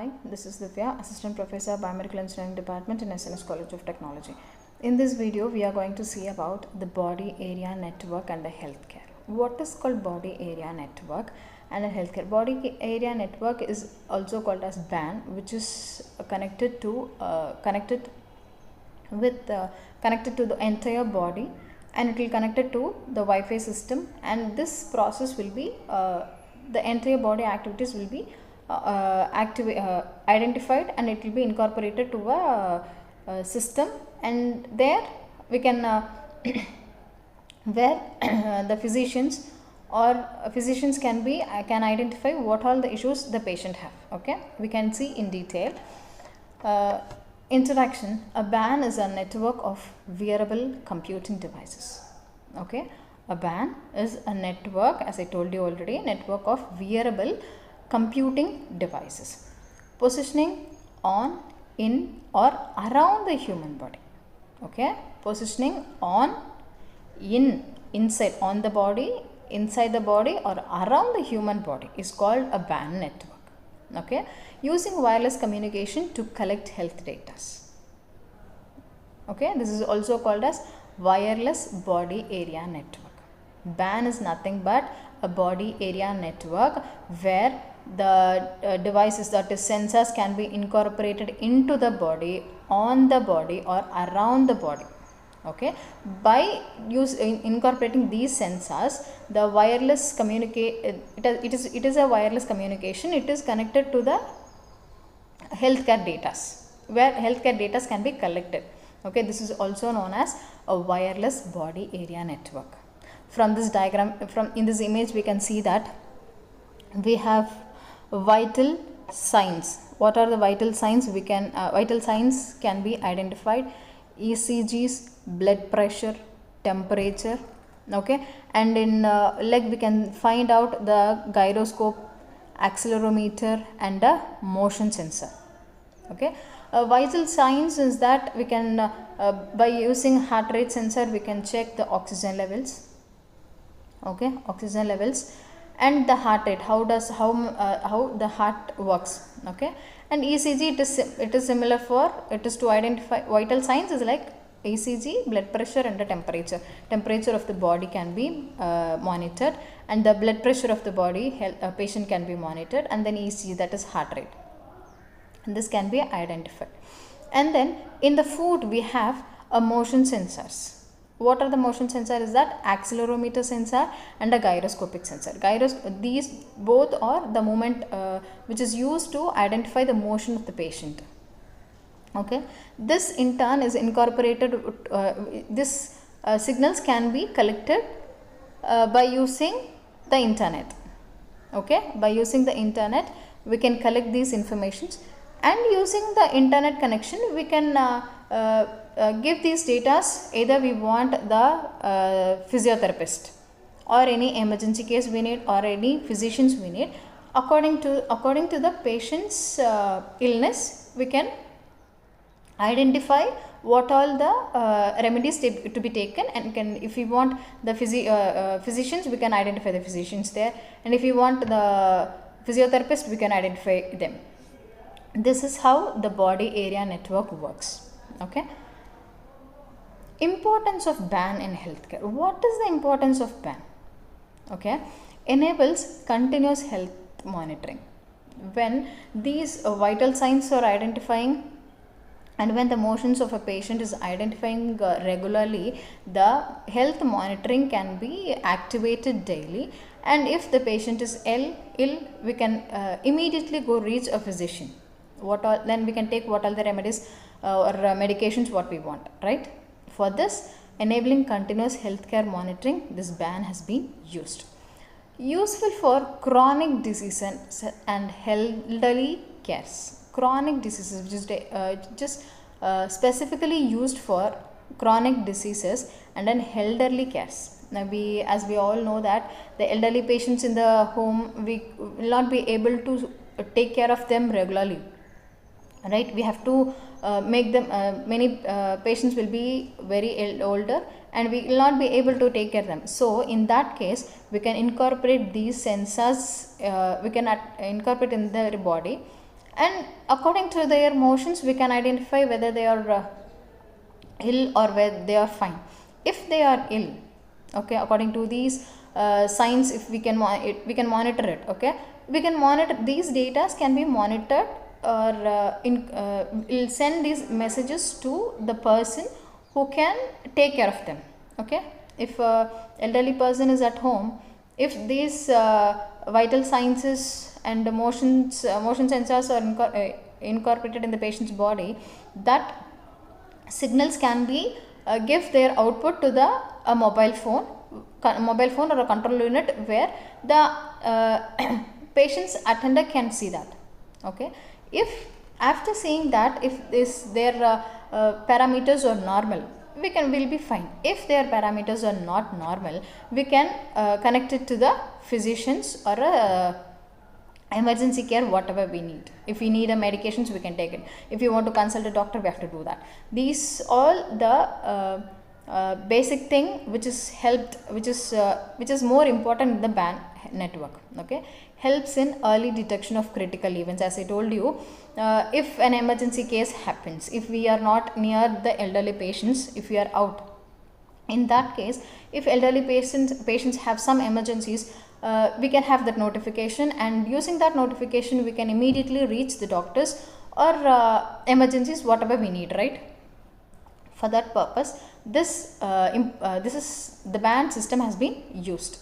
Hi, this is Divya, Assistant Professor, Biomedical Engineering Department in SNS College of Technology. In this video, we are going to see about the body area network and the healthcare. What is called body area network and a healthcare? Body area network is also called as WBAN, which is connected to the entire body, and it will connected to the Wi-Fi system, and this process will be the entire body activities will be identified, and it will be incorporated to a system, and there we can where the physicians can identify what all the issues the patient have. Okay, we can see in detail. Introduction. A WBAN is a network of wearable computing devices. Okay, a WBAN is a network, as I told you already, network of wearable computing devices positioning on, in or around the human body. Okay, positioning on, in, inside, on the body, inside the body or around the human body is called a WBAN network. Okay, using wireless communication to collect health data. Okay, this is also called as wireless body area network. WBAN is nothing but a body area network where the devices, that is sensors, can be incorporated into the body, on the body or around the body. Okay, by incorporating these sensors, the wireless it is a wireless communication. It is connected to the healthcare data, where healthcare data can be collected. Okay, this is also known as a wireless body area network. From this diagram, in this image, we can see that we have vital signs. What are the vital signs? Vital signs can be identified: ECGs, blood pressure, temperature. Okay, and in leg we can find out the gyroscope, accelerometer and a motion sensor. Okay, vital signs is that we can by using heart rate sensor we can check the oxygen levels. Okay, oxygen levels and the heart rate, how the heart works. Okay, and ECG, it is similar for, it is to identify vital signs is like ECG, blood pressure and the temperature. Temperature of the body can be monitored, and the blood pressure of the body patient can be monitored, and then ECG, that is heart rate, and this can be identified. And then in the foot we have a motion sensors. What are the motion sensors? Is that accelerometer sensor and a gyroscopic sensor. These both are the movement which is used to identify the motion of the patient. Okay, this in turn is incorporated. This signals can be collected by using the internet. Okay, by using the internet we can collect these informations, and using the internet connection we can give these data. Either we want the physiotherapist, or any emergency case we need, or any physicians we need. According to the patient's illness, we can identify what all the remedies to be taken, and if we want the physicians, we can identify the physicians there, and if we want the physiotherapist, we can identify them. This is how the body area network works. Okay, importance of WBAN in healthcare. What is the importance of WBAN? Okay, enables continuous health monitoring. When these vital signs are identifying, and when the motions of a patient is identifying regularly, the health monitoring can be activated daily, and if the patient is ill, we can immediately go reach a physician. Then we can take what are the remedies or medications what we want, right? For this, enabling continuous healthcare monitoring, this WBAN has been used. Useful for chronic diseases and elderly cares. Chronic diseases, which is just specifically used for chronic diseases and then elderly cares. Now as we all know that the elderly patients in the home, we will not be able to take care of them regularly, right? We have to make them, many patients will be very older, and we will not be able to take care of them. So in that case, we can incorporate these sensors, we can incorporate in their body, and according to their motions we can identify whether they are ill or whether they are fine. If they are ill, okay, according to these signs, if we can we can monitor it, okay, we can monitor these data can be monitored, or we'll send these messages to the person who can take care of them, okay. If elderly person is at home, if these vital signs and motion sensors are incorporated in the patient's body, that signals can be give their output to the mobile phone or a control unit, where the patient's attender can see that, okay. If after seeing that, if their parameters are normal, will be fine. If their parameters are not normal, we can connect it to the physicians or emergency care, whatever we need. If we need a medications, we can take it. If you want to consult a doctor, we have to do that. These all the basic thing which is more important in the WBAN network, okay. Helps in early detection of critical events. As I told you, if an emergency case happens, if we are not near the elderly patients, if we are out, in that case, if elderly patients have some emergencies, we can have that notification, and using that notification we can immediately reach the doctors or emergencies, whatever we need, right. For that purpose, this is the WBAN system has been used.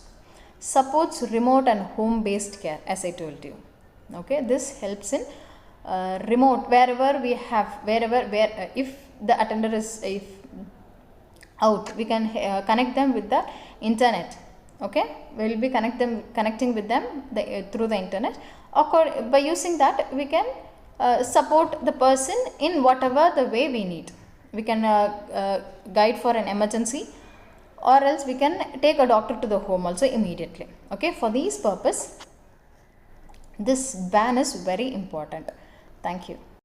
Supports remote and home based care, as I told you, okay. This helps in remote, wherever we have, if the attender is out, we can connect them with the internet, okay. We will be connecting with them through the internet. By using that, we can support the person in whatever the way we need. We can guide for an emergency, or else we can take a doctor to the home also immediately, okay. For these purpose, this WBAN is very important. Thank you.